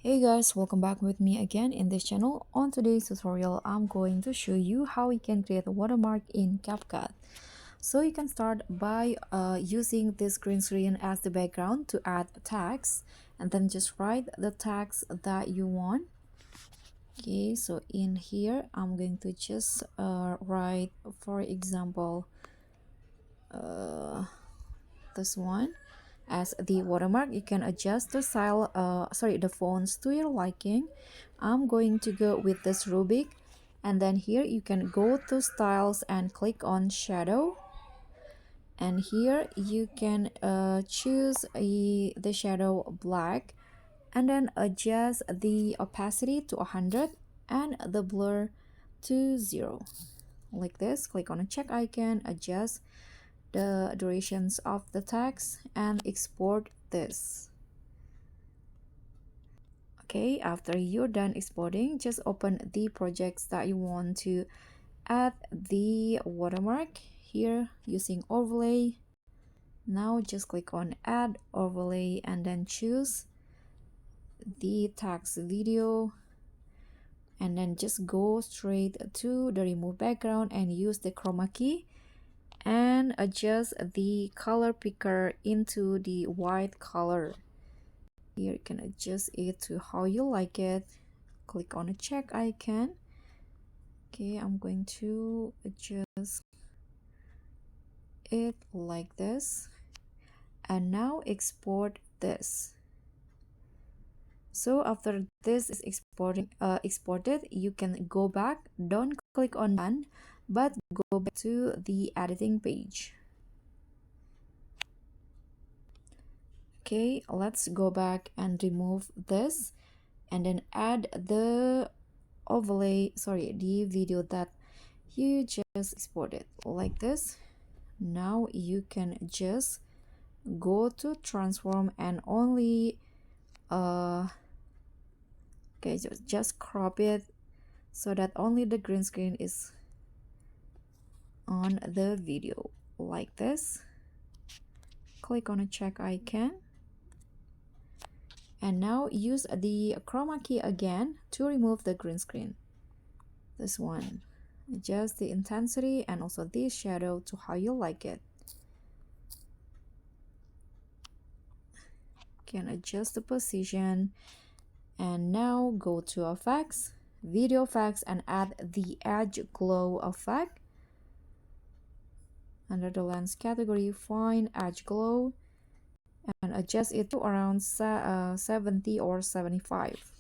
Hey guys, welcome back with me again in this channel. On today's tutorial, I'm going to show you how you can create a watermark in Capcut. So you can start by using this green screen as the background to add tags, and then just write the tags that you want. Okay, so in here, I'm going to just write, for example, this one as the watermark. You can adjust the style the fonts to your liking. I'm going to go with this rubric, and then here you can go to styles and click on shadow, and here you can choose the shadow black, and then adjust the opacity to 100 and the blur to 0, like this. Click on a check icon, adjust the durations of the text, and export this. Okay, after you're done exporting, just open the projects that you want to add the watermark here using overlay. Now just click on add overlay and then choose the text video, and then just go straight to the remove background and use the chroma key and adjust the color picker into the white color. Here you can adjust it to how you like it. Click on a check icon. Okay, I'm going to adjust it like this, and now export this. So after this is exported, you can go back. Don't click on done, but go back to the editing page. Okay, let's go back and remove this, and then add the the video that you just exported, like this. Now you can just go to transform and only okay, just crop it so that only the green screen is on the video, like this. Click on a check icon, and now use the chroma key again to remove the green screen. This one, adjust the intensity and also the shadow to how you like it. Can adjust the position, and now go to effects, video effects, and add the edge glow effect. Under the lens category, find edge glow and adjust it to around 70 or 75.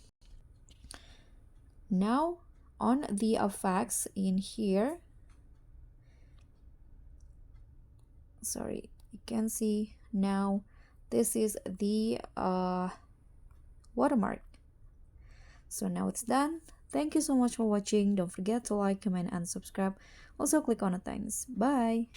Now on the effects in here, you can see now this is the watermark. So now it's done. Thank you so much for watching. Don't forget to like, comment, and subscribe. Also click on the thanks. Bye.